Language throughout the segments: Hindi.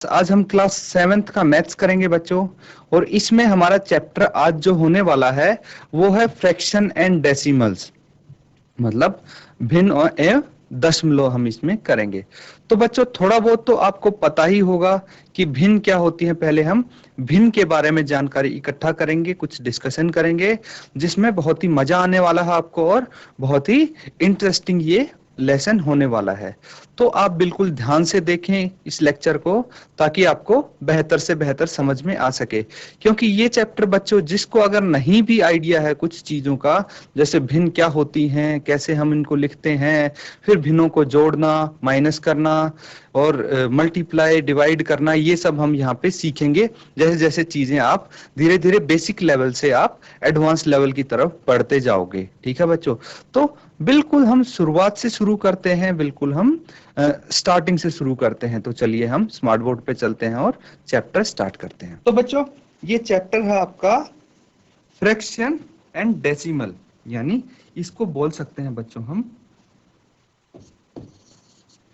आज हम क्लास 7th का मैथ्स करेंगे बच्चों। और इसमें हमारा चैप्टर आज जो होने वाला है वो है फ्रैक्शन एंड डेसिमल्स, मतलब भिन्न और एवं दशमलव हम इसमें करेंगे। तो बच्चों थोड़ा बहुत तो आपको पता ही होगा कि भिन्न क्या होती है। पहले हम भिन्न के बारे में जानकारी इकट्ठा करेंगे, कुछ डिस्कशन करेंगे जिसमें बहुत ही मजा आने वाला है आपको और बहुत ही इंटरेस्टिंग ये लेसन होने वाला है। तो आप बिल्कुल ध्यान से देखें इस लेक्चर को ताकि आपको बेहतर से बेहतर समझ में आ सके, क्योंकि ये चैप्टर बच्चों जिसको अगर नहीं भी आइडिया है कुछ चीजों का, जैसे भिन्न क्या होती हैं, कैसे हम इनको लिखते हैं, फिर भिन्नों को जोड़ना, माइनस करना और मल्टीप्लाई डिवाइड करना, ये सब हम यहाँ पे सीखेंगे। जैसे जैसे चीजें आप धीरे धीरे बेसिक लेवल से आप एडवांस लेवल की तरफ बढ़ते जाओगे। ठीक है बच्चों, तो बिल्कुल हम शुरुआत से शुरू करते हैं, बिल्कुल हम स्टार्टिंग से शुरू करते हैं। तो चलिए हम स्मार्ट बोर्ड पे चलते हैं और चैप्टर स्टार्ट करते हैं। तो बच्चों ये चैप्टर है आपका फ्रैक्शन एंड डेसिमल, यानी इसको बोल सकते हैं बच्चों हम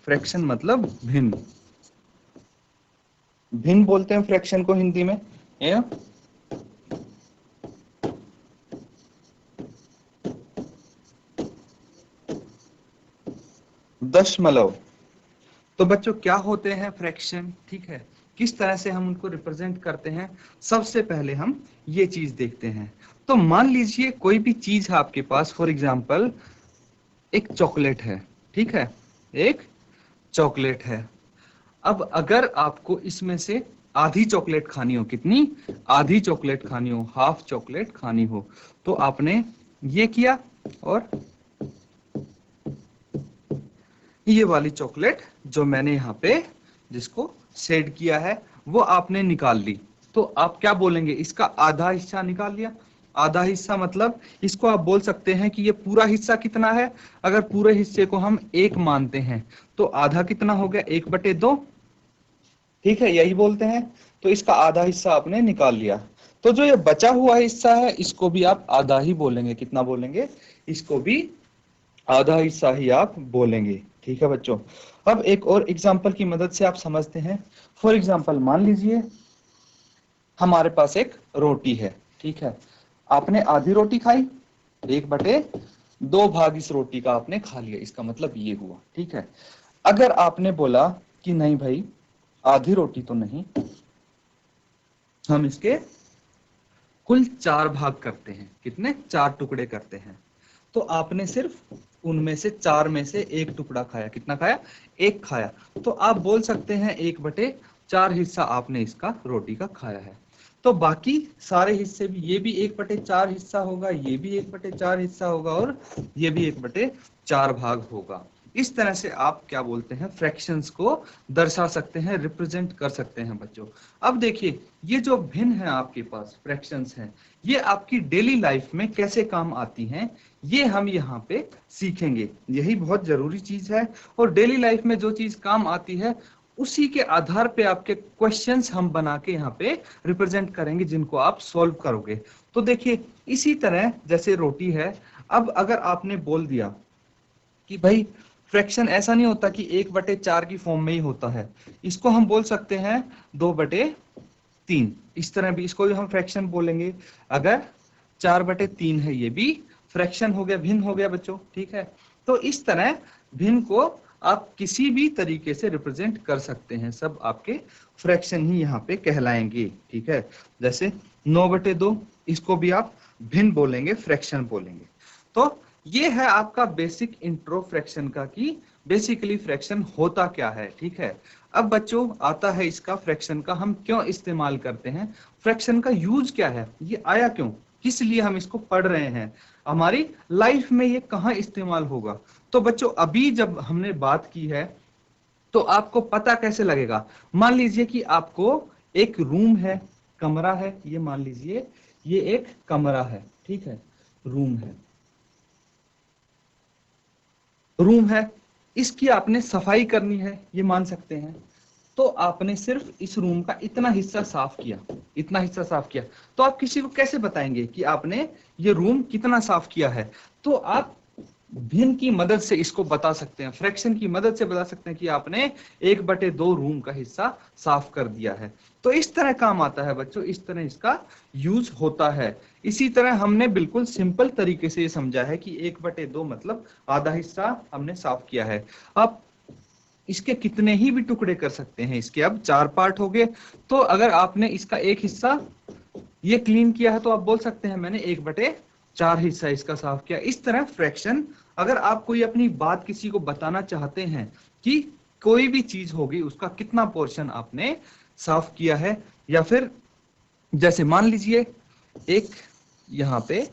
फ्रैक्शन मतलब भिन्न, भिन्न बोलते हैं फ्रैक्शन को हिंदी में, एवं दशमलव। तो बच्चों क्या होते हैं फ्रैक्शन, ठीक है, किस तरह से हम उनको रिप्रेजेंट करते हैं, सबसे पहले हम ये चीज देखते हैं। तो मान लीजिए कोई भी चीज है आपके पास, फॉर एग्जांपल एक चॉकलेट है, ठीक है, एक चॉकलेट है। अब अगर आपको इसमें से आधी चॉकलेट खानी हो, कितनी, आधी चॉकलेट खानी हो, हाफ चॉकलेट खानी हो, तो आपने ये किया और ये वाली चॉकलेट जो मैंने यहाँ पे जिसको शेड किया है वो आपने निकाल ली। तो आप क्या बोलेंगे, इसका आधा हिस्सा निकाल लिया। आधा हिस्सा मतलब इसको आप बोल सकते हैं कि ये पूरा हिस्सा कितना है। अगर पूरे हिस्से को हम एक मानते हैं तो आधा कितना हो गया, 1/2, ठीक है, यही बोलते हैं। तो इसका आधा हिस्सा आपने निकाल लिया। तो जो ये बचा हुआ हिस्सा है इसको भी आप आधा ही बोलेंगे। कितना बोलेंगे, इसको भी आधा हिस्सा ही आप बोलेंगे। ठीक है बच्चों, अब एक और एग्जांपल की मदद से आप समझते हैं। फॉर एग्जांपल मान लीजिए हमारे पास एक रोटी है, ठीक है, आपने आधी रोटी खाई, 1/2 भाग इस रोटी का आपने खा लिया, इसका मतलब ये हुआ। ठीक है, अगर आपने बोला कि नहीं भाई आधी रोटी तो नहीं, हम इसके कुल 4 भाग करते हैं, कितने, 4 टुकड़े करते हैं, तो आपने सिर्फ उनमें से 4 में से एक टुकड़ा खाया। कितना खाया, एक खाया। तो आप बोल सकते हैं 1/4 हिस्सा आपने इसका रोटी का खाया है। तो बाकी सारे हिस्से भी, ये भी 1/4 हिस्सा होगा, ये भी 1/4 हिस्सा होगा और ये भी 1/4 भाग होगा। इस तरह से आप क्या बोलते हैं, फ्रैक्शंस को दर्शा सकते हैं, रिप्रेजेंट कर सकते हैं बच्चों। अब देखिए ये जो भिन्न है आपके पास फ्रैक्शंस हैं, ये आपकी डेली लाइफ में कैसे काम आती हैं ये हम यहाँ पे सीखेंगे। यही बहुत जरूरी चीज है। और डेली लाइफ में जो चीज काम आती है उसी के आधार पे आपके क्वेश्चंस हम बना के यहाँ पे रिप्रेजेंट करेंगे जिनको आप सॉल्व करोगे। तो देखिए इसी तरह जैसे रोटी है, अब अगर आपने बोल दिया कि भाई फ्रैक्शन ऐसा नहीं होता कि 1/4 की फॉर्म में ही होता है, इसको हम बोल सकते हैं 2/3, इस तरह भी इसको भी हम फ्रैक्शन बोलेंगे। अगर 4/3 है ये भी फ्रैक्शन हो गया, भिन्न हो गया बच्चों। ठीक है, तो इस तरह भिन्न को आप किसी भी तरीके से रिप्रेजेंट कर सकते हैं, सब आपके फ्रैक्शन ही यहाँ पे कहलाएंगे। ठीक है, जैसे 9/2 इसको भी आप भिन्न बोलेंगे, फ्रैक्शन बोलेंगे। तो ये है आपका बेसिक इंट्रो फ्रैक्शन का कि बेसिकली फ्रैक्शन होता क्या है। ठीक है, अब बच्चों आता है इसका फ्रैक्शन का हम क्यों इस्तेमाल करते हैं, फ्रैक्शन का यूज क्या है, ये आया क्यों, किस लिए हम इसको पढ़ रहे हैं, हमारी लाइफ में ये कहाँ इस्तेमाल होगा। तो बच्चों अभी जब हमने बात की है तो आपको पता कैसे लगेगा, मान लीजिए कि आपको एक रूम है, कमरा है, ये मान लीजिए ये एक कमरा है, ठीक है, रूम है, रूम है, इसकी आपने सफाई करनी है, ये मान सकते हैं। तो आपने सिर्फ इस रूम का इतना हिस्सा साफ किया, इतना हिस्सा साफ किया, तो आप किसी को कैसे बताएंगे कि आपने ये रूम कितना साफ किया है। तो आप भिन्न की मदद से इसको बता सकते हैं, फ्रैक्शन की मदद से बता सकते हैं कि आपने 1/2 रूम का हिस्सा साफ कर दिया है। तो इस तरह काम आता है बच्चों, इस तरह इसका यूज होता है। इसी तरह हमने बिल्कुल सिंपल तरीके से ये समझा है कि 1/2 मतलब आधा हिस्सा हमने साफ किया है। अब इसके कितने ही भी टुकड़े कर सकते हैं, इसके अब 4 पार्ट हो गए। तो अगर आपने इसका एक हिस्सा ये क्लीन किया है तो आप बोल सकते हैं मैंने 1/4 हिस्सा इसका साफ किया। इस तरह फ्रैक्शन, अगर आप कोई अपनी बात किसी को बताना चाहते हैं कि कोई भी चीज होगी उसका कितना पोर्शन आपने साफ किया है, या फिर जैसे मान लीजिए एक यहाँ पे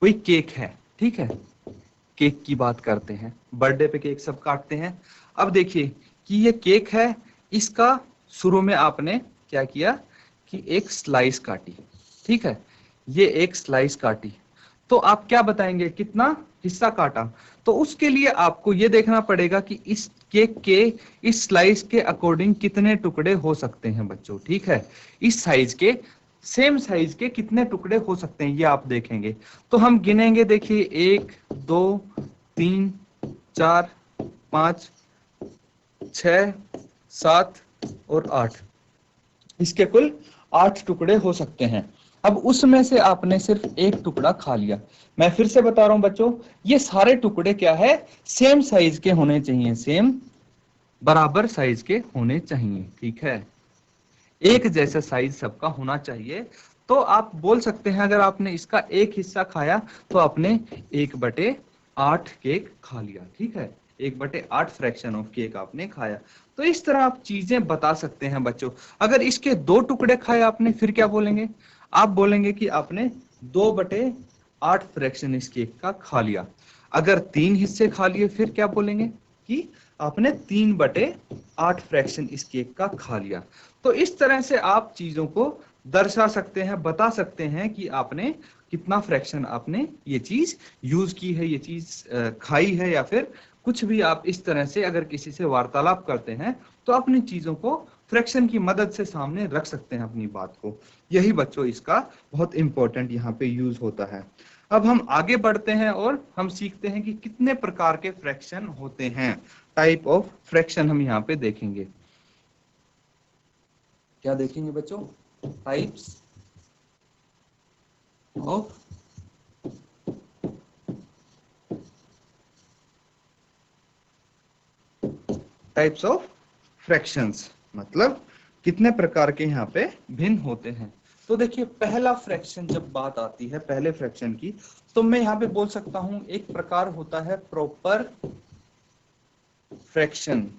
कोई केक है, ठीक है, केक की बात करते हैं, बर्थडे पे केक सब काटते हैं। अब देखिए कि ये केक है, इसका शुरू में आपने क्या किया कि एक स्लाइस काटी, ठीक है, ये एक स्लाइस काटी, तो आप क्या बताएंगे कितना हिस्सा काटा। तो उसके लिए आपको ये देखना पड़ेगा कि इस केक के इस स्लाइस के अकॉर्डिंग कितने टुकड़े हो सकते हैं बच्चों, ठीक है, इस साइज के, सेम साइज के कितने टुकड़े हो सकते हैं ये आप देखेंगे। तो हम गिनेंगे, देखिए 1 2 3 4 5 6 7 और 8, इसके कुल 8 टुकड़े हो सकते हैं। अब उसमें से आपने सिर्फ एक टुकड़ा खा लिया। मैं फिर से बता रहा हूं बच्चों, ये सारे टुकड़े क्या है, सेम साइज के होने चाहिए, सेम बराबर साइज के होने चाहिए, ठीक है, एक जैसा साइज सबका होना चाहिए। तो आप बोल सकते हैं अगर आपने इसका एक हिस्सा खाया तो आपने 1/8 केक खा लिया, ठीक है, 1/8 फ्रैक्शन ऑफ केक आपने खाया। तो इस तरह आप चीजें बता सकते हैं बच्चों। अगर इसके 2 टुकड़े खाए आपने, फिर क्या बोलेंगे, आप बोलेंगे कि आपने 2/8 फ्रैक्शन इस केक का खा लिया। अगर 3 हिस्से खा लिए फिर क्या बोलेंगे कि आपने 3/8 फ्रैक्शन इस केक का खा लिया। तो इस तरह से आप चीजों को दर्शा सकते हैं, बता सकते हैं कि आपने कितना फ्रैक्शन आपने ये चीज यूज की है, ये चीज खाई है, या फिर कुछ भी आप इस तरह से अगर किसी से वार्तालाप करते हैं तो अपनी चीजों को फ्रैक्शन की मदद से सामने रख सकते हैं अपनी बात को। यही बच्चों इसका बहुत इंपॉर्टेंट यहाँ पे यूज होता है। अब हम आगे बढ़ते हैं और हम सीखते हैं कि कितने प्रकार के फ्रैक्शन होते हैं, टाइप ऑफ फ्रैक्शन हम यहाँ पे देखेंगे। क्या देखेंगे बच्चों, टाइप्स ऑफ फ्रैक्शंस, मतलब कितने प्रकार के यहाँ पे भिन्न होते हैं। तो देखिए पहला फ्रैक्शन जब बात आती है पहले फ्रैक्शन की, तो मैं यहाँ पे बोल सकता हूं एक प्रकार होता है प्रॉपर फ्रैक्शन।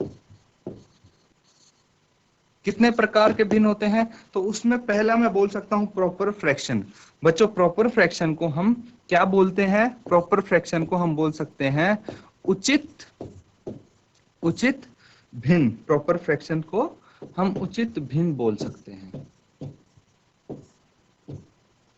कितने प्रकार के भिन्न होते हैं, तो उसमें पहला मैं बोल सकता हूं प्रॉपर फ्रैक्शन। बच्चों प्रॉपर फ्रैक्शन को हम क्या बोलते हैं, प्रॉपर फ्रैक्शन को हम बोल सकते हैं उचित भिन्न। प्रॉपर फ्रैक्शन को हम उचित भिन्न बोल सकते हैं।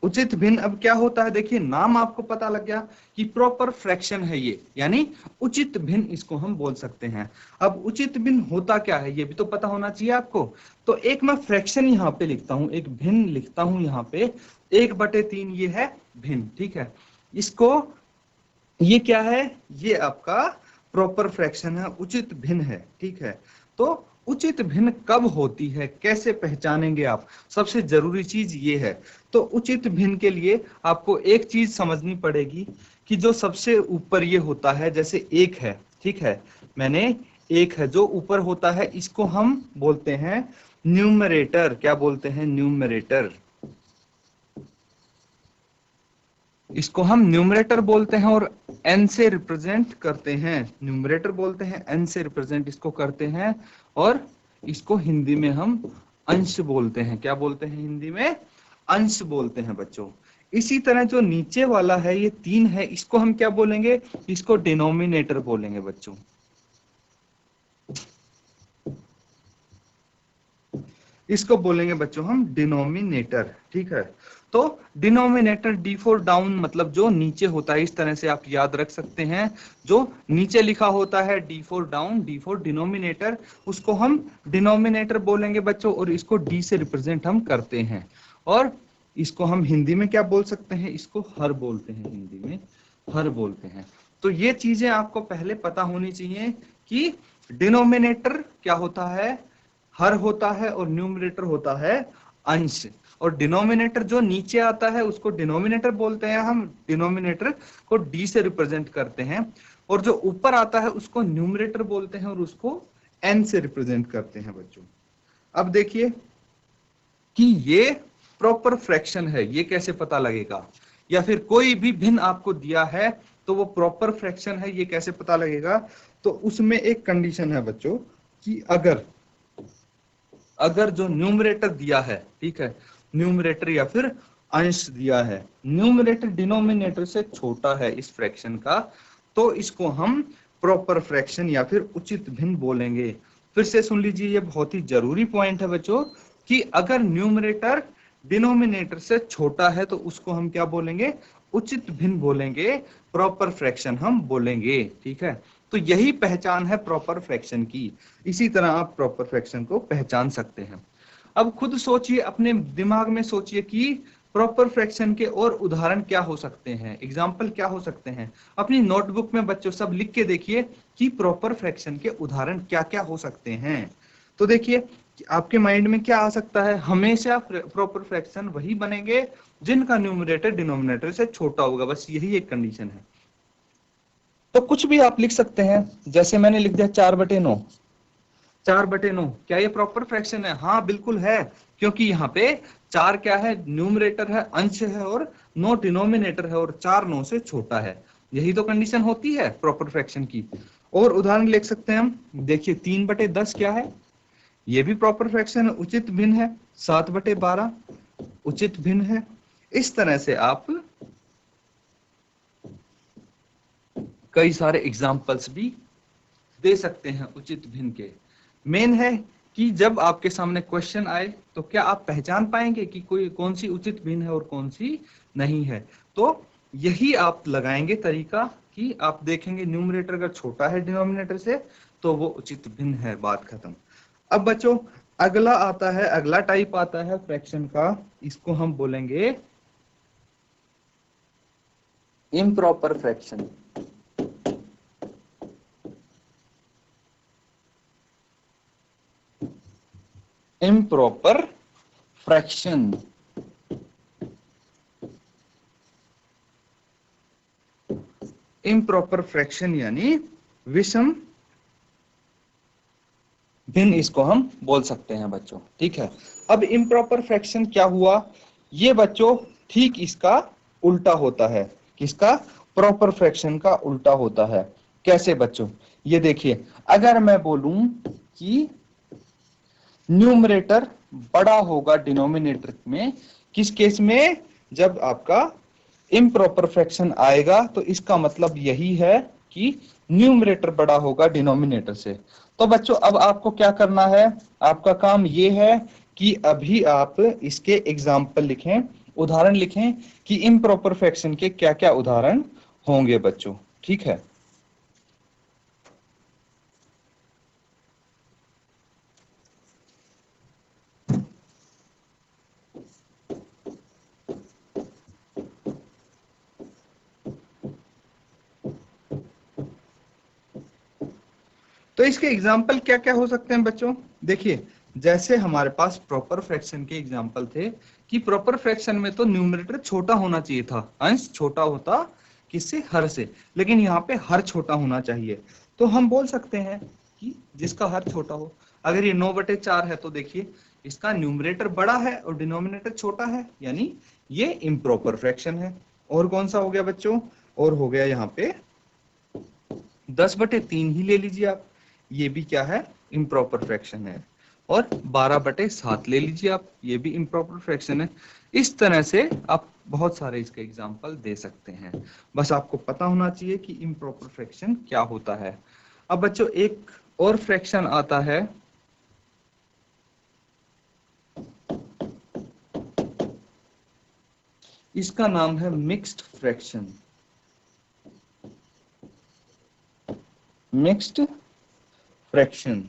उचित भिन्न अब क्या होता है, देखिए नाम आपको पता लग गया कि प्रॉपर फ्रैक्शन है ये, यानी उचित भिन्न इसको हम बोल सकते हैं। अब उचित भिन्न होता क्या है ये भी तो पता होना चाहिए आपको। तो एक मैं फ्रैक्शन यहाँ पे लिखता हूं, एक भिन्न लिखता हूं यहाँ पे, 1/3 ये है भिन्न, ठीक है, इसको ये क्या है, ये आपका प्रॉपर फ्रैक्शन है, उचित भिन्न है, ठीक है। तो उचित भिन्न कब होती है, कैसे पहचानेंगे आप, सबसे जरूरी चीज ये है। तो उचित भिन्न के लिए आपको एक चीज समझनी पड़ेगी कि जो सबसे ऊपर ये होता है, जैसे एक है, ठीक है, मैंने एक है जो ऊपर होता है, इसको हम बोलते हैं न्यूमरेटर। क्या बोलते हैं, न्यूमरेटर। इसको हम न्यूमरेटर बोलते हैं और n से रिप्रेजेंट करते हैं, न्यूमरेटर बोलते हैं, n से रिप्रेजेंट इसको करते हैं, और इसको हिंदी में हम अंश बोलते हैं। क्या बोलते हैं हिंदी में, अंश बोलते हैं बच्चों। इसी तरह जो नीचे वाला है ये 3 है, इसको हम क्या बोलेंगे, इसको डिनोमिनेटर बोलेंगे बच्चों। इसको बोलेंगे बच्चों हम डिनोमिनेटर, ठीक है। तो डिनोमिनेटर डी फॉर डाउन, मतलब जो नीचे होता है, इस तरह से आप याद रख सकते हैं, जो नीचे लिखा होता है D for down, D for denominator, उसको हम डिनोमिनेटर बोलेंगे बच्चों, और इसको डी से रिप्रेजेंट हम करते हैं। और इसको हम हिंदी में क्या बोल सकते हैं, इसको हर बोलते हैं हिंदी में। हर बोलते हैं। तो ये चीजें आपको पहले पता होनी चाहिए कि डिनोमिनेटर क्या होता है, हर होता है, और न्यूमरेटर होता है अंश। और डिनोमिनेटर जो नीचे आता है उसको डिनोमिनेटर बोलते हैं, हम डिनोमिनेटर को डी से रिप्रेजेंट करते हैं, और जो ऊपर आता है उसको न्यूमरेटर बोलते हैं और उसको एन से रिप्रेजेंट करते हैं बच्चों। अब देखिए कि ये प्रॉपर फ्रैक्शन है, ये कैसे पता लगेगा, या फिर कोई भी भिन्न आपको दिया है तो वो प्रॉपर फ्रैक्शन है, ये कैसे पता लगेगा। तो उसमें एक कंडीशन है बच्चों कि अगर जो न्यूमरेटर दिया है, ठीक है, न्यूमरेटर या फिर अंश दिया है, न्यूमरेटर डिनोमिनेटर से छोटा है इस फ्रैक्शन का, तो इसको हम प्रॉपर फ्रैक्शन या फिर उचित भिन्न बोलेंगे। फिर से सुन लीजिए, ये बहुत ही जरूरी पॉइंट है बच्चों कि अगर न्यूमरेटर डिनोमिनेटर से छोटा है तो उसको हम क्या बोलेंगे, उचित भिन्न बोलेंगे, प्रॉपर फ्रैक्शन हम बोलेंगे। ठीक है, तो यही पहचान है प्रॉपर फ्रैक्शन की। इसी तरह आप प्रॉपर फ्रैक्शन को पहचान सकते हैं। अब खुद सोचिए, अपने दिमाग में सोचिए कि प्रॉपर फ्रैक्शन के और उदाहरण क्या हो सकते हैं, एग्जाम्पल क्या हो सकते हैं। अपनी नोटबुक में बच्चों सब लिख के देखिए कि प्रॉपर फ्रैक्शन के उदाहरण क्या क्या हो सकते हैं। तो देखिए आपके माइंड में क्या आ सकता है, हमेशा प्रॉपर फ्रैक्शन वही बनेंगे जिनका न्यूमरेटर डिनोमिनेटर से छोटा होगा, बस यही एक कंडीशन है। तो कुछ भी आप लिख सकते हैं, जैसे मैंने लिख दिया 4/9। 4/9 क्या ये प्रॉपर फ्रैक्शन है? हाँ बिल्कुल है, क्योंकि यहाँ पे 4 क्या है, न्यूमरेटर है, अंश है, और 9 डिनोमिनेटर है, और 4 9 से छोटा है। यही तो कंडीशन होती है प्रॉपर फ्रैक्शन की। और उदाहरण लिख सकते हैं हम, देखिए 3/10 क्या है, ये भी प्रॉपर फ्रैक्शन है, उचित भिन्न है। 7/12 उचित भिन्न है। इस तरह से आप कई सारे एग्जाम्पल्स भी दे सकते हैं उचित भिन्न के। मेन है कि जब आपके सामने क्वेश्चन आए तो क्या आप पहचान पाएंगे कि कोई कौन सी उचित भिन्न है और कौन सी नहीं है। तो यही आप लगाएंगे तरीका कि आप देखेंगे न्यूमरेटर अगर छोटा है डिनोमिनेटर से तो वो उचित भिन्न है, बात खत्म। अब बच्चों अगला आता है, अगला टाइप आता है फ्रैक्शन का, इसको हम बोलेंगे improper fraction. Improper fraction, improper fraction यानी विषम भिन्न, इसको हम बोल सकते हैं बच्चों। ठीक है, अब इम्प्रॉपर फ्रैक्शन क्या हुआ, ये बच्चों ठीक इसका उल्टा होता है। किसका? प्रॉपर फ्रैक्शन का उल्टा होता है। कैसे बच्चों? ये देखिए, अगर मैं बोलूं कि न्यूमरेटर बड़ा होगा डिनोमिनेटर में, किस केस में? जब आपका इम्प्रॉपर फ्रैक्शन आएगा तो इसका मतलब यही है कि न्यूमरेटर बड़ा होगा डिनोमिनेटर से। तो बच्चों अब आपको क्या करना है, आपका काम ये है कि अभी आप इसके एग्जाम्पल लिखें, उदाहरण लिखें कि इम्प्रॉपर फ्रैक्शन के क्या क्या उदाहरण होंगे बच्चों। ठीक है, तो इसके एग्जाम्पल क्या क्या हो सकते हैं बच्चों। देखिए जैसे हमारे पास प्रॉपर फ्रैक्शन के एग्जाम्पल थे कि प्रॉपर फ्रैक्शन में तो न्यूमरेटर छोटा होना चाहिए था, अंश छोटा होता किससे? हर से, लेकिन यहाँ पे हर छोटा होना चाहिए। तो हम बोल सकते हैं कि जिसका हर छोटा हो, अगर ये 9/4 है तो देखिए इसका न्यूमरेटर बड़ा है और डिनोमिनेटर छोटा है, यानी ये इम्प्रॉपर फ्रैक्शन है। और कौन सा हो गया बच्चों? और हो गया यहाँ पे 10/3 ही ले लीजिए आप, ये भी क्या है? इम्प्रॉपर फ्रैक्शन है। और 12/7 ले लीजिए आप, ये भी इम्प्रॉपर फ्रैक्शन है। इस तरह से आप बहुत सारे इसके एग्जाम्पल दे सकते हैं, बस आपको पता होना चाहिए कि इम्प्रॉपर फ्रैक्शन क्या होता है। अब बच्चों एक और फ्रैक्शन आता है, इसका नाम है mixed fraction. Mixed fraction,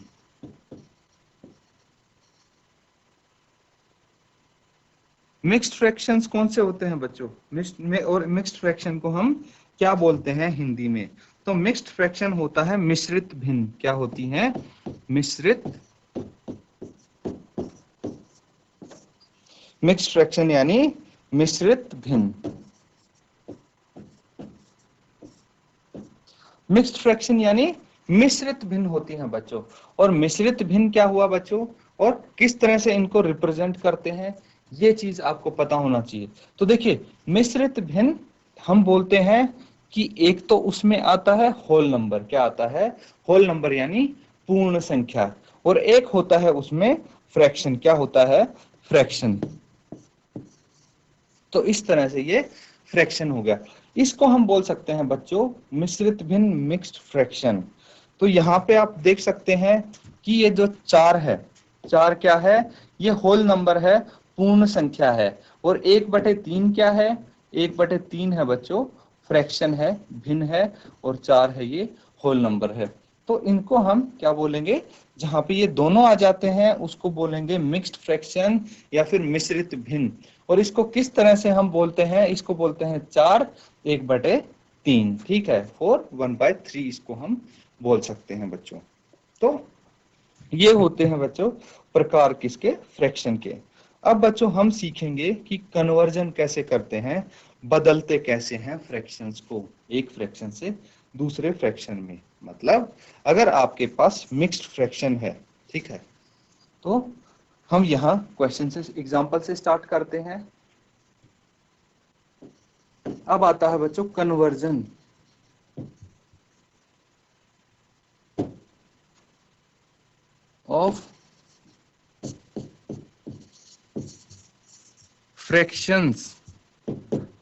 mixed fractions कौन से होते हैं बच्चों? मिक्स्ड में, और मिक्स्ड फ्रैक्शन को हम क्या बोलते हैं हिंदी में? तो मिक्स्ड फ्रैक्शन होता है मिश्रित भिन्न। क्या होती हैं? मिश्रित, मिक्स्ड फ्रैक्शन यानी मिश्रित भिन्न। मिक्स्ड फ्रैक्शन यानी मिश्रित भिन्न होती हैं बच्चों। और मिश्रित भिन्न क्या हुआ बच्चों, और किस तरह से इनको रिप्रेजेंट करते हैं, ये चीज आपको पता होना चाहिए। तो देखिए, मिश्रित भिन्न हम बोलते हैं कि एक तो उसमें आता है होल नंबर। क्या आता है? होल नंबर यानी पूर्ण संख्या। और एक होता है उसमें फ्रैक्शन। क्या होता है? फ्रैक्शन। तो इस तरह से ये फ्रैक्शन हो गया। इसको हम बोल सकते हैं बच्चों मिश्रित भिन्न, मिक्स्ड फ्रैक्शन। तो यहाँ पे आप देख सकते हैं कि ये जो 4 है, 4 क्या है? ये होल नंबर है, पूर्ण संख्या है। और 1/3 क्या है? 1/3 है बच्चों, फ्रैक्शन है, भिन्न है। और 4 है, ये होल नंबर है। तो इनको हम क्या बोलेंगे? जहां पे ये दोनों आ जाते हैं उसको बोलेंगे मिक्स्ड फ्रैक्शन या फिर मिश्रित भिन्न। और इसको किस तरह से हम बोलते हैं? इसको बोलते हैं 4 1/3। ठीक है, 4 1/3 इसको हम बोल सकते हैं बच्चों। तो ये होते हैं बच्चों प्रकार किसके? फ्रैक्शन के। अब बच्चों हम सीखेंगे कि कन्वर्जन कैसे करते हैं, बदलते कैसे हैं फ्रैक्शंस को एक फ्रैक्शन से दूसरे फ्रैक्शन में। मतलब अगर आपके पास मिक्स्ड फ्रैक्शन है, ठीक है, तो हम यहाँ क्वेश्चन से, एग्जांपल से स्टार्ट करते हैं। अब आता है बच्चों conversion. Of fractions.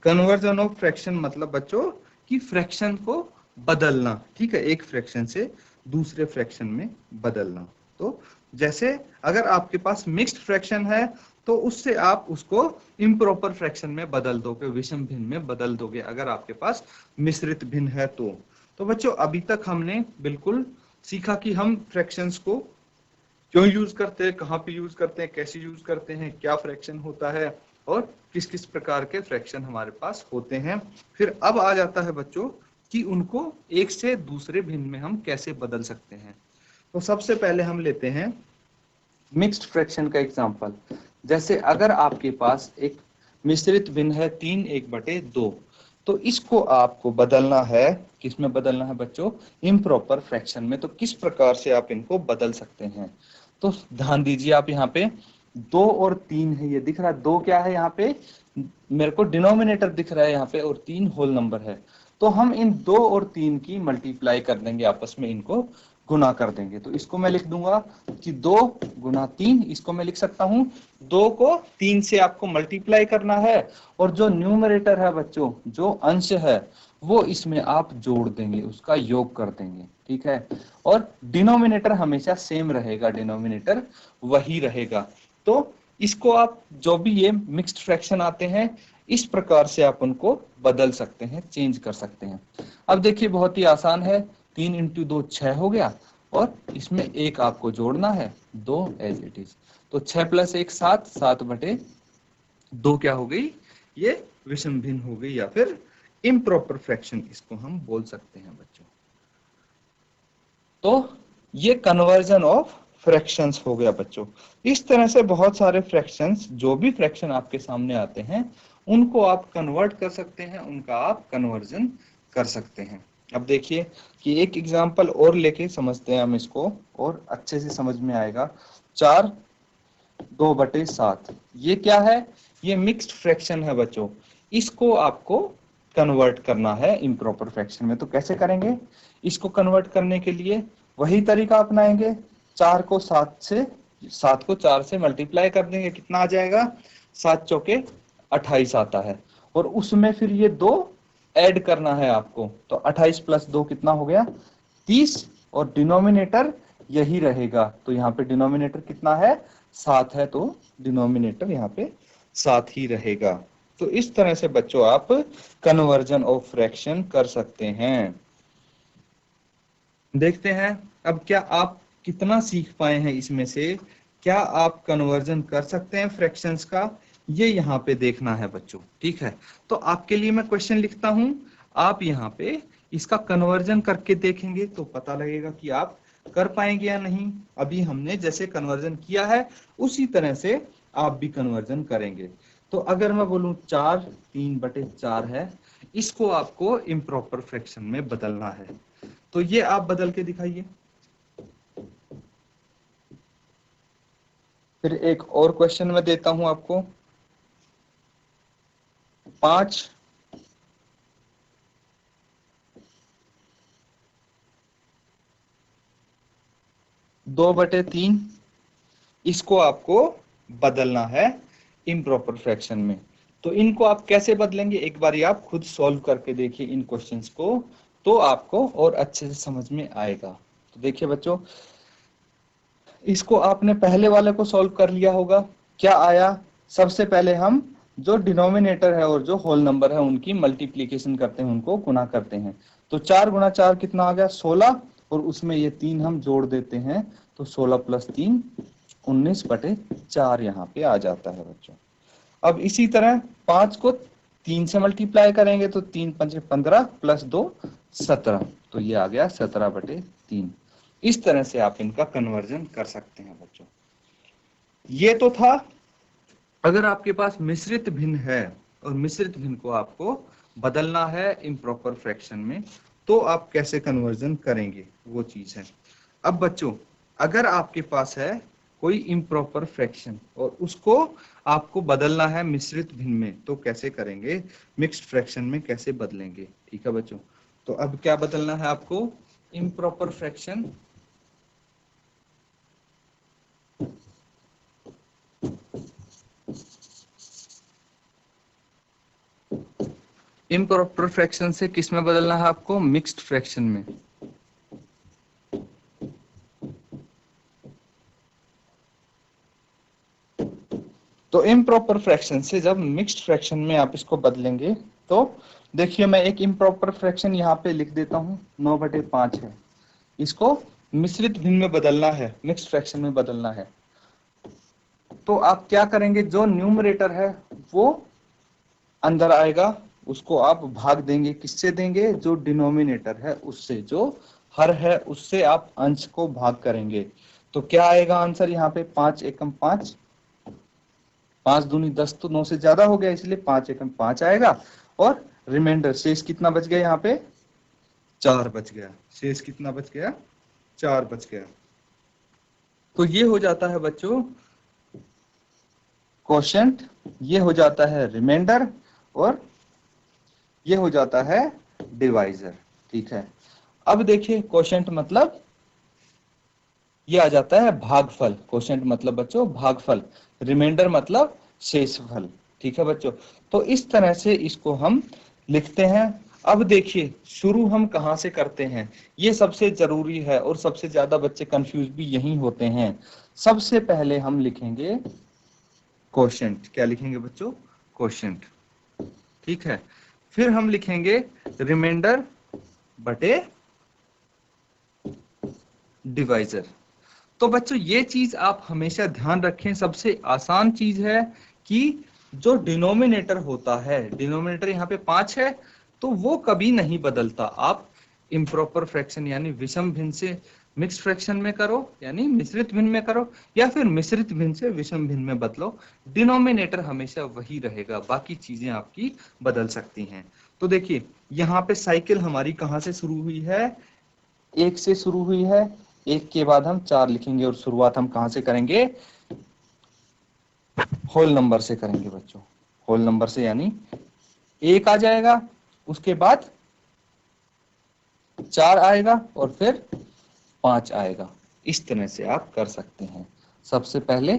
Conversion of fraction मतलब बच्चों कि फ्रैक्शन को बदलना। ठीक है, एक फ्रैक्शन से दूसरे फ्रैक्शन में बदलना। तो जैसे अगर आपके पास मिक्स्ड फ्रैक्शन है तो उससे आप उसको इम्प्रॉपर फ्रैक्शन में बदल दोगे, विषम भिन्न में बदल दोगे अगर आपके पास मिश्रित भिन्न है तो बच्चों अभी तक हमने बिल्कुल सीखा कि हम फ्रैक्शंस को क्यों यूज करते हैं, कहाँ पे यूज करते हैं, कैसे यूज करते हैं, क्या फ्रैक्शन होता है और किस किस प्रकार के फ्रैक्शन हमारे पास होते हैं। फिर अब आ जाता है बच्चों कि उनको एक से दूसरे भिन्न में हम कैसे बदल सकते हैं। तो सबसे पहले हम लेते हैं मिक्स्ड फ्रैक्शन का एग्जांपल। जैसे अगर आपके पास एक मिश्रित भिन्न है 3 1/2, तो इसको आपको बदलना है, किसमें बदलना है बच्चों? इम्प्रॉपर फ्रैक्शन में। तो किस प्रकार से आप इनको बदल सकते हैं? तो ध्यान दीजिए, आप यहाँ पे 2 और 3 है, ये दिख रहा है। 2 क्या है यहाँ पे? मेरे को डिनोमिनेटर दिख रहा है यहाँ पे, और 3 होल नंबर है। तो हम इन 2 और 3 की मल्टीप्लाई कर देंगे, आपस में इनको गुना कर देंगे। तो इसको मैं लिख दूंगा कि 2 गुना 3। इसको मैं लिख सकता हूं 2 को 3 से आपको मल्टीप्लाई करना है, और जो न्यूमरेटर है बच्चों, जो अंश है, वो इसमें आप जोड़ देंगे, उसका योग कर देंगे। ठीक है, और डिनोमिनेटर हमेशा सेम रहेगा, डिनोमिनेटर वही रहेगा। तो इसको आप जो भी ये मिक्स्ड फ्रैक्शन आते हैं, इस प्रकार से आप उनको बदल सकते हैं, चेंज कर सकते हैं। अब देखिए बहुत ही आसान है, 3 × 2 6 हो गया, और इसमें 1 आपको जोड़ना है, 2 एज इट इज। तो 6 + 1 7, 7/2 क्या हो गई? ये विषम भिन्न हो गई, या फिर इम्प्रॉपर फ्रैक्शन इसको हम बोल सकते हैं बच्चों। तो ये कन्वर्जन ऑफ फ्रैक्शंस हो गया बच्चों। इस तरह से बहुत सारे फ्रैक्शंस, जो भी फ्रैक्शन आपके सामने आते हैं, उनको आप कन्वर्ट कर सकते हैं, उनका आप कन्वर्जन कर सकते हैं। अब देखिए कि एक एग्जांपल और लेके समझते हैं हम इसको, और अच्छे से समझ में आएगा। 4 2/7, ये क्या है? ये मिक्स्ड फ्रैक्शन है बच्चों। इसको आपको कन्वर्ट करना है इम्प्रॉपर फ्रैक्शन में। तो कैसे करेंगे? इसको कन्वर्ट करने के लिए वही तरीका अपनाएंगे। 4 को 4 से मल्टीप्लाई कर देंगे, कितना आ जाएगा? 7 चौके 28 आता है। और उसमें फिर ये 2 ऐड करना है आपको। तो 28 + 2 कितना हो गया? 30। और डिनोमिनेटर यही रहेगा, तो यहाँ पे डिनोमिनेटर कितना है? 7 है, तो डिनोमिनेटर यहाँ पे 7 ही रहेगा। तो इस तरह से बच्चों आप कन्वर्जन ऑफ फ्रैक्शन कर सकते हैं। देखते हैं अब क्या आप कितना सीख पाए हैं इसमें से। क्या आप कन्वर्जन कर सकते हैं फ्रैक्शंस का? ये यहाँ पे देखना है बच्चों। ठीक है, तो आपके लिए मैं क्वेश्चन लिखता हूं। आप यहाँ पे इसका कन्वर्जन करके देखेंगे तो पता लगेगा कि आप कर पाएंगे या नहीं। अभी हमने जैसे कन्वर्जन किया है उसी तरह से आप भी कन्वर्जन करेंगे। तो अगर मैं बोलूं 4 3/4 है, इसको आपको इम्प्रॉपर फ्रैक्शन में बदलना है, तो ये आप बदल के दिखाइए। फिर एक और क्वेश्चन मैं देता हूं आपको, 5 2/3, इसको आपको बदलना है इम्प्रॉपर फ्रैक्शन में। तो इनको आप कैसे बदलेंगे, एक बार आप खुद सॉल्व करके देखिए इन क्वेश्चंस को, तो आपको और अच्छे से समझ में आएगा। तो देखिए बच्चों, इसको आपने पहले वाले को सॉल्व कर लिया होगा। क्या आया, सबसे पहले हम जो डिनोमिनेटर है और जो होल नंबर है उनकी मल्टीप्लीकेशन करते हैं, उनको गुना करते हैं। तो 4 गुना 4 कितना आ गया, 16, और उसमें ये 3 हम जोड़ देते हैं, तो 16 + 3 19/4 यहाँ पे आ जाता है बच्चों। अब इसी तरह 5 को 3 से मल्टीप्लाई करेंगे तो 3 × 5 = 15 + 2 17, तो ये आ गया 17/3। इस तरह से आप इनका कन्वर्जन कर सकते हैं बच्चों। ये तो था अगर आपके पास मिश्रित भिन्न है और मिश्रित भिन्न को आपको बदलना है इम्प्रॉपर फ्रैक्शन में, तो आप कैसे कन्वर्जन करेंगे वो चीज है। अब बच्चों, अगर आपके पास है कोई इम्प्रॉपर फ्रैक्शन और उसको आपको बदलना है मिश्रित भिन्न में, तो कैसे करेंगे, मिक्स्ड फ्रैक्शन में कैसे बदलेंगे। ठीक है बच्चों, तो अब क्या बदलना है आपको, इम्प्रॉपर फ्रैक्शन इम्प्रॉपर फ्रैक्शन से किस में बदलना है आपको, मिक्स्ड फ्रैक्शन में। तो इम्प्रॉपर फ्रैक्शन से जब मिक्स्ड फ्रैक्शन में आप इसको बदलेंगे, तो देखिए मैं एक इम्प्रॉपर फ्रैक्शन यहाँ पे लिख देता हूँ, 9/5 है। इसको मिश्रित भिन्न में बदलना है, मिक्स्ड फ्रैक्शन में बदलना है। तो आप क्या करेंगे, जो न्यूमरेटर है वो अंदर आएगा, उसको आप भाग देंगे, किससे देंगे, जो डिनोमिनेटर है उससे, जो हर है उससे आप अंश को भाग करेंगे। तो क्या आएगा आंसर यहाँ पे, 5 एकम 5, 5 दूनी 10, तो 9 से ज्यादा हो गया, इसलिए 5 एकम 5 आएगा। और रिमाइंडर शेष कितना बच गया, यहाँ पे 4 बच गया। शेष कितना बच गया, 4 बच गया। तो ये हो जाता है बच्चों क्वोशंट, ये हो जाता है रिमाइंडर, और ये हो जाता है डिवाइजर। ठीक है, अब देखिए क्वोशंट मतलब ये आ जाता है भागफल। क्वोशंट मतलब बच्चों भागफल, रिमाइंडर मतलब शेषफल। ठीक है बच्चों, तो इस तरह से इसको हम लिखते हैं। अब देखिए शुरू हम कहां से करते हैं, ये सबसे जरूरी है और सबसे ज्यादा बच्चे कंफ्यूज भी यही होते हैं। सबसे पहले हम लिखेंगे क्वोशंट। क्या लिखेंगे बच्चों, क्वोशंट। ठीक है, फिर हम लिखेंगे रिमाइंडर बटे डिवाइजर। तो बच्चों ये चीज आप हमेशा ध्यान रखें, सबसे आसान चीज है कि जो डिनोमिनेटर होता है, डिनोमिनेटर यहाँ पे 5 है, तो वो कभी नहीं बदलता। आप इम्प्रॉपर फ्रैक्शन यानी विषम भिन्न से मिक्स्ड फ्रैक्शन में करो, यानी मिश्रित भिन्न में करो, या फिर मिश्रित भिन्न से विषम भिन्न में बदलो, डिनोमिनेटर हमेशा वही रहेगा, बाकी चीजें आपकी बदल सकती हैं। तो देखिए यहाँ पे साइकिल हमारी कहाँ से शुरू हुई है, 1 से शुरू हुई है, 1 के बाद हम 4 लिखेंगे, और शुरुआत हम कहां से करेंगे, होल नंबर से करेंगे बच्चों। होल नंबर से यानी 1 आ जाएगा, उसके बाद 4 आएगा, और फिर 5 आएगा। इस तरह से आप कर सकते हैं, सबसे पहले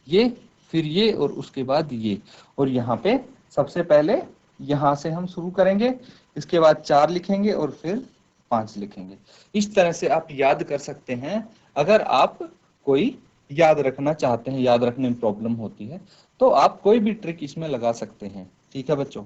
ये, फिर ये, और उसके बाद ये। और यहाँ पे सबसे पहले यहाँ से हम शुरू करेंगे, इसके बाद 4 लिखेंगे और फिर 5 लिखेंगे। इस तरह से आप याद कर सकते हैं। अगर आप कोई याद रखना चाहते हैं, याद रखने में प्रॉब्लम होती है, तो आप कोई भी ट्रिक इसमें लगा सकते हैं। ठीक है बच्चों,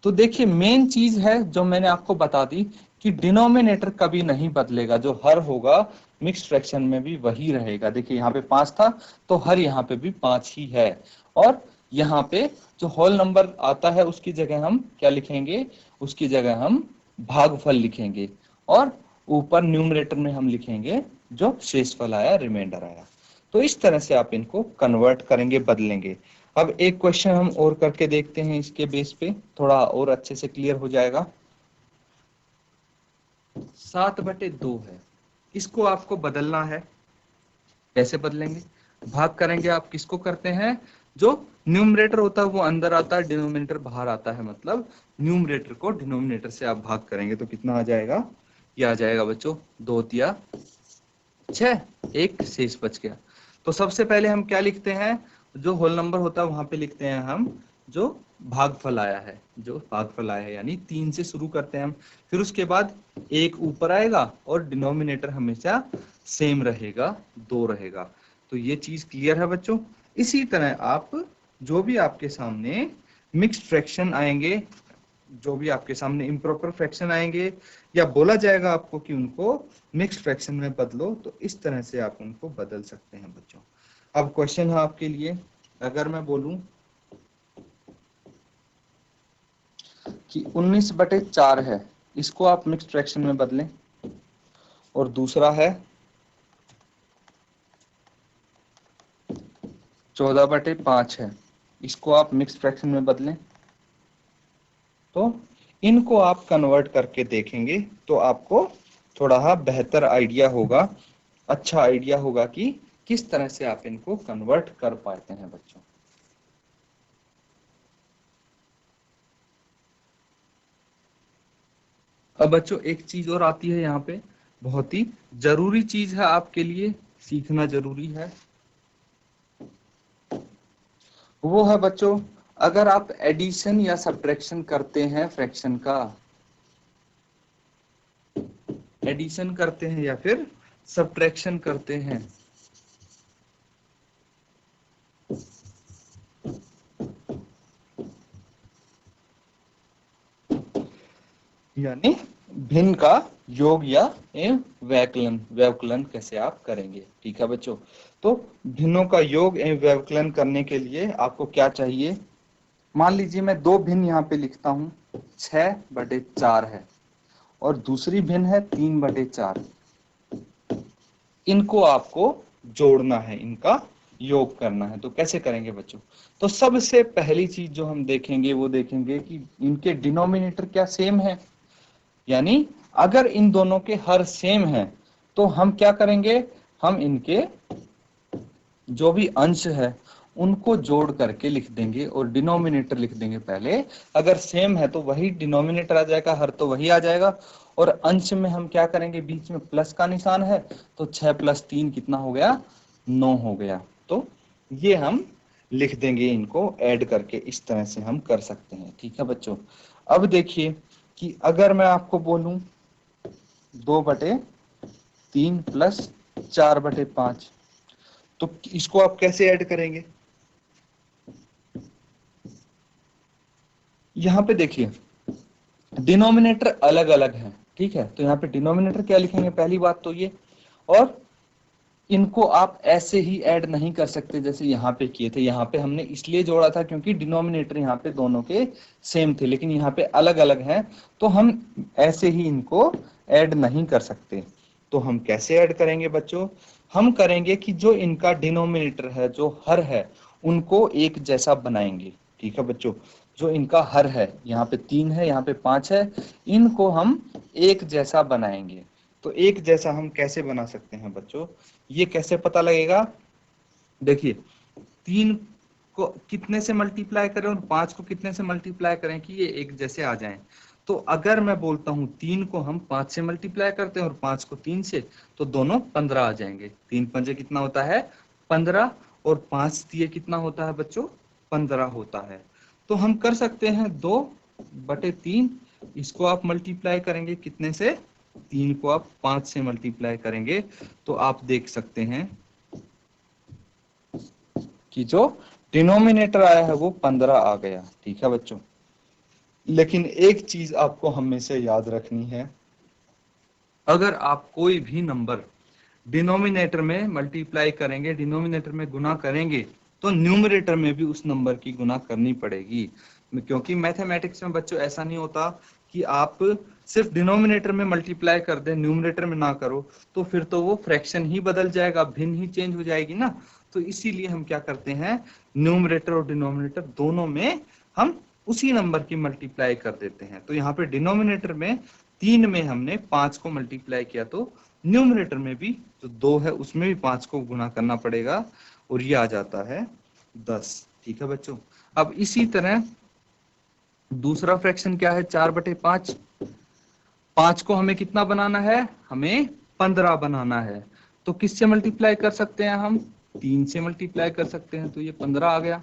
तो देखिए मेन चीज है जो मैंने आपको बता दी कि डिनोमिनेटर कभी नहीं बदलेगा, जो हर होगा मिक्स्ड फ्रैक्शन में भी वही रहेगा। देखिए यहाँ पे 5 था, तो हर यहाँ पे भी 5 ही है, और यहाँ पे जो होल नंबर आता है उसकी जगह हम क्या लिखेंगे, उसकी जगह हम भागफल लिखेंगे और ऊपर न्यूमरेटर में हम लिखेंगे जो शेषफल आया, रिमाइंडर आया। तो इस तरह से आप इनको कन्वर्ट करेंगे, बदलेंगे। अब एक क्वेश्चन हम और करके देखते हैं, इसके बेस पे थोड़ा और अच्छे से क्लियर हो जाएगा। 7/2 है, इसको आपको बदलना है। कैसे बदलेंगे? भाग करेंगे आप किसको करते हैं, जो न्यूमरेटर होता है वो अंदर आता है, डिनोमिनेटर बाहर आता है, मतलब न्यूमरेटर को डिनोमिनेटर से आप भाग करेंगे तो कितना आ जाएगा? ये आ जाएगा बच्चों 2 तिया 6, एक शेष बच गया। तो सबसे पहले हम क्या लिखते हैं, जो होल नंबर होता है वहां पे लिखते हैं हम जो भागफल आया है, जो भागफल आया है, यानी 3 से शुरू करते हैं हम। फिर उसके बाद एक ऊपर आएगा और डिनोमिनेटर हमेशा सेम रहेगा, 2 रहेगा। तो ये चीज क्लियर है बच्चों। इसी तरह आप जो भी आपके सामने मिक्स्ड फ्रैक्शन आएंगे, जो भी आपके सामने इम्प्रॉपर फ्रैक्शन आएंगे, या बोला जाएगा आपको कि उनको मिक्स्ड फ्रैक्शन में बदलो, तो इस तरह से आप उनको बदल सकते हैं बच्चों। अब क्वेश्चन है आपके लिए, अगर मैं बोलूं कि 19/4 है, इसको आप मिक्स्ड फ्रैक्शन में बदलें, और दूसरा है 14/5 है, इसको आप मिक्स्ड फ्रैक्शन में बदलें, तो इनको आप कन्वर्ट करके देखेंगे तो आपको थोड़ा बेहतर आइडिया होगा, अच्छा आइडिया होगा कि किस तरह से आप इनको कन्वर्ट कर पाते हैं बच्चों। अब बच्चों एक चीज और आती है यहाँ पे, बहुत ही जरूरी चीज है आपके लिए, सीखना जरूरी है। वो है बच्चों, अगर आप एडिशन या सब्ट्रैक्शन करते हैं फ्रैक्शन का, एडिशन करते हैं या फिर सब्ट्रैक्शन करते हैं, यानी भिन्न का योग या व्यवकलन, व्यवकलन कैसे आप करेंगे, ठीक है बच्चों। तो भिन्नों का योग एवं व्यवकलन करने के लिए आपको क्या चाहिए, मान लीजिए मैं 2 भिन्न यहाँ पे लिखता हूँ, 6/4 है और दूसरी भिन्न है 3/4। इनको आपको जोड़ना है, इनका योग करना है। तो कैसे करेंगे बच्चों? तो सबसे पहली चीज जो हम देखेंगे वो देखेंगे कि इनके डिनोमिनेटर क्या सेम है, यानी अगर इन दोनों के हर सेम है तो हम क्या करेंगे, हम इनके जो भी अंश है उनको जोड़ करके लिख देंगे और डिनोमिनेटर लिख देंगे पहले। अगर सेम है तो वही डिनोमिनेटर आ जाएगा, हर तो वही आ जाएगा, और अंश में हम क्या करेंगे, बीच में प्लस का निशान है, तो 6 + 3 कितना हो गया, 9 हो गया। तो ये हम लिख देंगे, इनको ऐड करके इस तरह से हम कर सकते हैं, ठीक है बच्चों। अब देखिए कि अगर मैं आपको बोलूं 2/3 + 4/5, तो इसको आप कैसे ऐड करेंगे? यहाँ पे देखिए डिनोमिनेटर अलग अलग है, ठीक है, तो यहाँ पे डिनोमिनेटर क्या लिखेंगे, पहली बात तो ये, और इनको आप ऐसे ही ऐड नहीं कर सकते जैसे यहाँ पे किए थे। यहाँ पे हमने इसलिए जोड़ा था क्योंकि डिनोमिनेटर यहाँ पे दोनों के सेम थे, लेकिन यहाँ पे अलग अलग हैं, तो हम ऐसे ही इनको ऐड नहीं कर सकते। तो हम कैसे ऐड करेंगे बच्चों? हम करेंगे कि जो इनका डिनोमिनेटर है, जो हर है, उनको एक जैसा बनाएंगे, ठीक है बच्चों। जो इनका हर है, यहाँ पे 3 है, यहाँ पे 5 है, इनको हम एक जैसा बनाएंगे। तो एक जैसा हम कैसे बना सकते हैं बच्चों, ये कैसे पता लगेगा? देखिए 3 को कितने से मल्टीप्लाई करें और 5 को कितने से मल्टीप्लाई करें कि ये एक जैसे आ जाएं। तो अगर मैं बोलता हूं 3 को हम 5 से मल्टीप्लाई करते हैं और 5 को 3 से, तो दोनों 15 आ जाएंगे। 3 पंजे कितना होता है, 15, और 5 दिए कितना होता है बच्चों, 15 होता है। तो हम कर सकते हैं 2/3, इसको आप मल्टीप्लाई करेंगे कितने से, 3 को आप 5 से मल्टीप्लाई करेंगे, तो आप देख सकते हैं कि जो डिनोमिनेटर आया है वो 15 आ गया, ठीक है बच्चों। लेकिन एक चीज आपको हमेशा याद रखनी है, अगर आप कोई भी नंबर डिनोमिनेटर में मल्टीप्लाई करेंगे, डिनोमिनेटर में गुना करेंगे, तो न्यूमरेटर में भी उस नंबर की गुना करनी पड़ेगी। क्योंकि मैथमेटिक्स में बच्चों ऐसा नहीं होता कि आप सिर्फ डिनोमिनेटर में मल्टीप्लाई कर दे, न्यूमरेटर में ना करो, तो फिर तो वो फ्रैक्शन ही बदल जाएगा, भिन्न ही चेंज हो जाएगी ना। तो इसीलिए हम क्या करते हैं, न्यूमरेटर और डिनोमिनेटर दोनों में हम उसी नंबर की मल्टीप्लाई कर देते हैं। तो यहाँ पे डिनोमिनेटर में 3 में हमने 5 को मल्टीप्लाई किया, तो न्यूमरेटर में भी जो 2 है उसमें भी 5 को गुना करना पड़ेगा, और ये आ जाता है 10। ठीक है बच्चों। अब इसी तरह दूसरा फ्रैक्शन क्या है, 4/5। 5 को हमें कितना बनाना है, हमें 15 बनाना है। तो किससे मल्टीप्लाई कर सकते हैं हम, 3 से मल्टीप्लाई कर सकते हैं, तो ये 15 आ गया।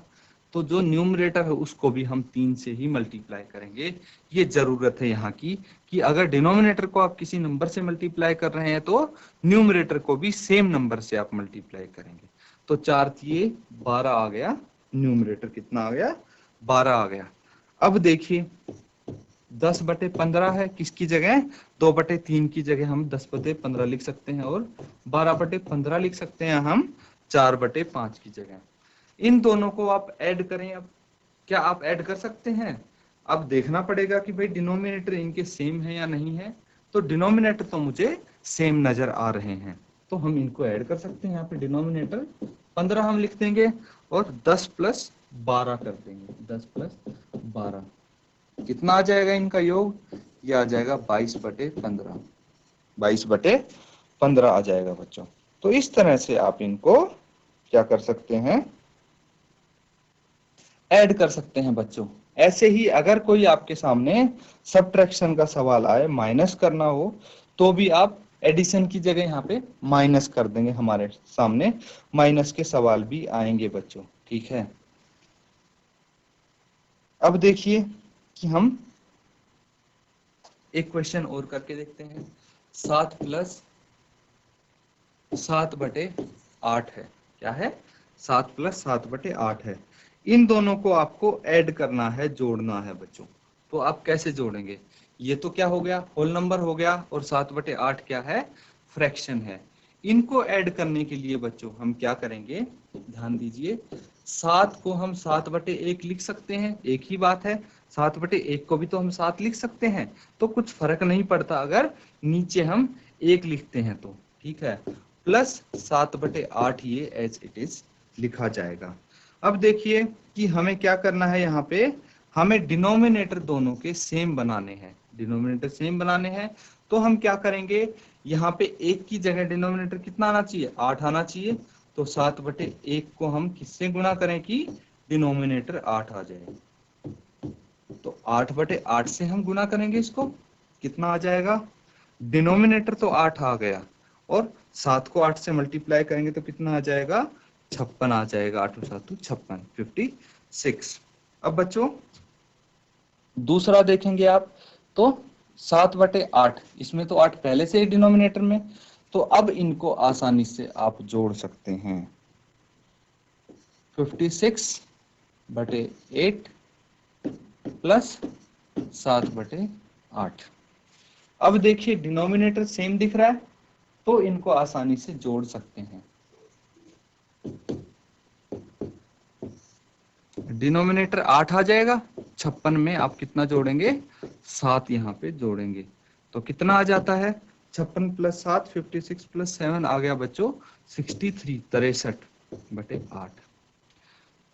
तो जो न्यूमरेटर है उसको भी हम 3 से ही मल्टीप्लाई करेंगे। ये जरूरत है यहाँ की कि अगर डिनोमिनेटर को आप किसी नंबर से मल्टीप्लाई कर रहे हैं तो न्यूमरेटर को भी सेम नंबर से आप मल्टीप्लाई करेंगे। तो 4 ये 12 आ गया, न्यूमरेटर कितना आ गया, 12 आ गया। अब देखिए 10/15 है, किसकी जगह, 2/3 की जगह हम 10/15 लिख सकते हैं, और 12/15 लिख सकते हैं हम 4/5 की जगह। इन दोनों को आप ऐड करें। अब क्या आप ऐड कर सकते हैं, अब देखना पड़ेगा कि भाई डिनोमिनेटर इनके सेम है या नहीं है। तो डिनोमिनेटर तो मुझे सेम नजर आ रहे हैं, तो हम इनको ऐड कर सकते हैं। यहाँ पे डिनोमिनेटर 15 हम लिख देंगे और 10 + 12 कर देंगे। 10 + 12 कितना आ जाएगा इनका योग, ये आ जाएगा 22/15। 22/15 आ जाएगा बच्चों। तो इस तरह से आप इनको क्या कर सकते हैं, ऐड कर सकते हैं बच्चों। ऐसे ही अगर कोई आपके सामने सब्ट्रैक्शन का सवाल आए, माइनस करना हो, तो भी आप एडिशन की जगह यहाँ पे माइनस कर देंगे। हमारे सामने माइनस के सवाल भी आएंगे बच्चों। ठीक है। अब देखिए कि हम एक क्वेश्चन और करके देखते हैं। 7 + 7/8 है। क्या है, 7 + 7/8 है। इन दोनों को आपको ऐड करना है, जोड़ना है बच्चों। तो आप कैसे जोड़ेंगे, ये तो क्या हो गया, होल नंबर हो गया, और 7/8 क्या है, फ्रैक्शन है। इनको ऐड करने के लिए बच्चों हम क्या करेंगे, ध्यान दीजिए। 7 को हम 7/1 लिख सकते हैं, एक ही बात है। 7/1 को भी तो हम 7 लिख सकते हैं, तो कुछ फर्क नहीं पड़ता अगर नीचे हम 1 लिखते हैं तो। ठीक है। प्लस 7/8 ये एज इट इज लिखा जाएगा। अब देखिए कि हमें क्या करना है, यहाँ पे हमें डिनोमिनेटर दोनों के सेम बनाने हैं। डिनोमिनेटर सेम बनाने हैं तो हम क्या करेंगे, यहाँ पे 1 की जगह डिनोमिनेटर कितना आना चाहिए, 8 आना चाहिए। तो 7/1 को हम किससे गुणा करें कि डिनोमिनेटर 8 आ जाए। तो 8/8 से हम गुणा करेंगे इसको, कितना आ जाएगा, डिनोमिनेटर तो 8 आ गया, और 7 को 8 से मल्टीप्लाई करेंगे तो कितना आ जाएगा, 56 आ जाएगा। 8 × 7 = 56, 56। अब बच्चों दूसरा देखेंगे आप, तो 7/8, इसमें तो 8 पहले से ही डिनोमिनेटर में, तो अब इनको आसानी से आप जोड़ सकते हैं। 56/8 + 7/8। अब देखिए डिनोमिनेटर सेम दिख रहा है, तो इनको आसानी से जोड़ सकते हैं। डिनोमिनेटर 8 आ जाएगा, 56 में आप कितना जोड़ेंगे, 7 यहाँ पे जोड़ेंगे, तो कितना आ जाता है, 56 + 7 56 + 7 आ गया बच्चों 63, 63/8।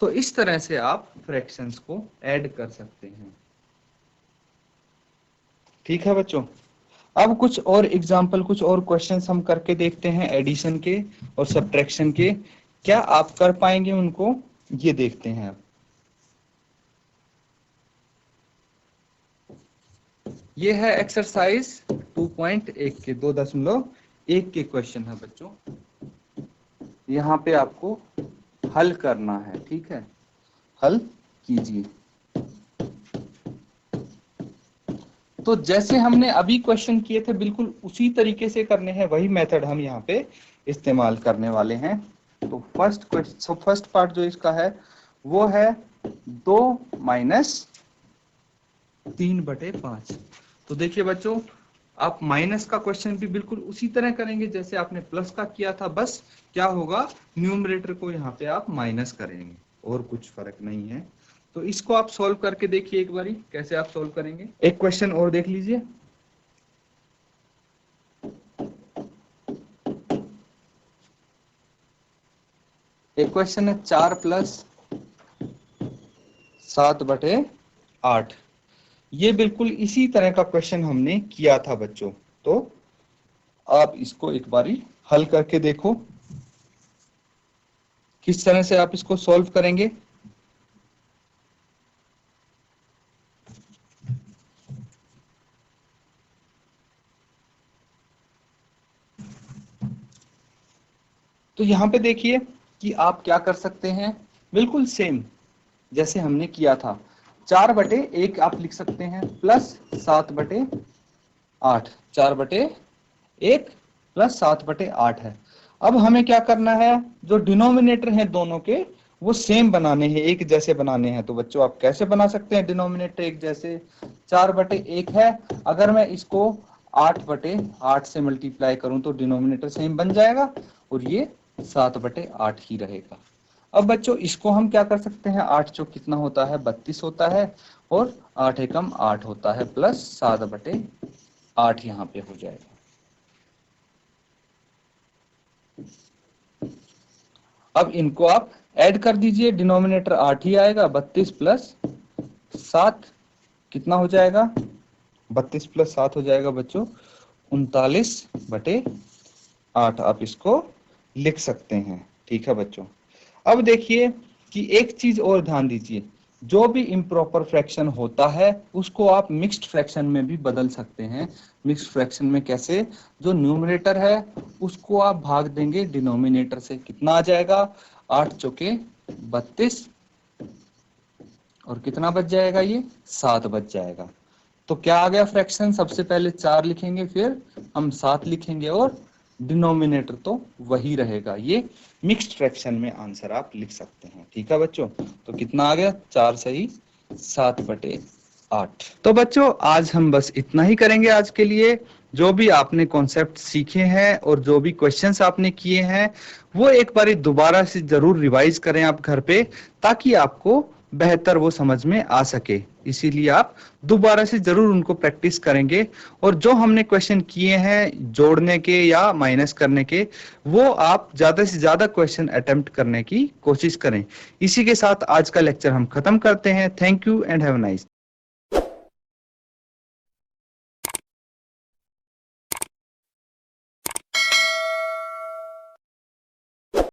तो इस तरह से आप फ्रैक्शंस को ऐड कर सकते हैं। ठीक है बच्चों। अब कुछ और एग्जाम्पल, कुछ और क्वेश्चंस हम करके देखते हैं एडिशन के और सब्ट्रैक्शन के। क्या आप कर पाएंगे उनको, ये देखते हैं अब। ये है एक्सरसाइज 2.1 के 2.1 के क्वेश्चन है बच्चों। यहाँ पे आपको हल करना है। ठीक है, हल कीजिए। तो जैसे हमने अभी क्वेश्चन किए थे बिल्कुल उसी तरीके से करने हैं, वही मेथड हम यहाँ पे इस्तेमाल करने वाले हैं। तो फर्स्ट पार्ट जो इसका है वो है 2 - 3/5। तो देखिए बच्चों, आप माइनस का क्वेश्चन भी बिल्कुल उसी तरह करेंगे जैसे आपने प्लस का किया था, बस क्या होगा, न्यूमरेटर को यहाँ पे आप माइनस करेंगे, और कुछ फर्क नहीं है। तो इसको आप सॉल्व करके देखिए एक बारी, कैसे आप सॉल्व करेंगे। एक क्वेश्चन और देख लीजिए। एक क्वेश्चन है 4 + 7/8। ये बिल्कुल इसी तरह का क्वेश्चन हमने किया था बच्चों, तो आप इसको एक बारी हल करके देखो किस तरह से आप इसको सॉल्व करेंगे। तो यहां पे देखिए कि आप क्या कर सकते हैं, बिल्कुल सेम जैसे हमने किया था। 4/1 आप लिख सकते हैं प्लस 7/8। 4/1 प्लस 7/8 है। अब हमें क्या करना है, जो डिनोमिनेटर है दोनों के वो सेम बनाने हैं, एक जैसे बनाने हैं। तो बच्चों आप कैसे बना सकते हैं डिनोमिनेटर एक जैसे? 4/1 है, अगर मैं इसको 8/8 से मल्टीप्लाई करूं तो डिनोमिनेटर सेम बन जाएगा और ये 7/8 ही रहेगा। अब बच्चों इसको हम क्या कर सकते हैं, 8 चौक कितना होता है, 32 होता है, और 8 एकम 8 होता है, प्लस 7/8 यहाँ पे हो जाएगा। अब इनको आप ऐड कर दीजिए, डिनोमिनेटर 8 ही आएगा। 32 प्लस 7 कितना हो जाएगा, 32 प्लस 7 हो जाएगा बच्चों 39/8। आप इसको लिख सकते हैं, ठीक है बच्चों। अब देखिए कि एक चीज और ध्यान दीजिए, जो भी इम्प्रॉपर फ्रैक्शन होता है उसको आप मिक्स्ड फ्रैक्शन में भी बदल सकते हैं। मिक्स्ड फ्रैक्शन में कैसे, जो न्यूमरेटर है उसको आप भाग देंगे डिनोमिनेटर से, कितना आ जाएगा, 8 चौके 32, और कितना बच जाएगा, ये 7 बच जाएगा। तो क्या आ गया फ्रैक्शन, सबसे पहले 4 लिखेंगे, फिर हम 7 लिखेंगे, और डिनोमिनेटर तो वही रहेगा। ये मिक्स्ड फ्रैक्शन में आंसर आप लिख सकते हैं, ठीक है बच्चों। तो कितना आ गया, 4 सही 7/8। तो बच्चों आज हम बस इतना ही करेंगे आज के लिए। जो भी आपने कॉन्सेप्ट सीखे हैं और जो भी क्वेश्चंस आपने किए हैं वो एक बार दोबारा से जरूर रिवाइज करें आप घर पे, ताकि आपको बेहतर वो समझ में आ सके। इसीलिए आप दोबारा से जरूर उनको प्रैक्टिस करेंगे, और जो हमने क्वेश्चन किए हैं जोड़ने के या माइनस करने के, वो आप ज्यादा से ज्यादा क्वेश्चन अटेम्प्ट करने की कोशिश करें। इसी के साथ आज का लेक्चर हम खत्म करते हैं। Thank you and have a nice.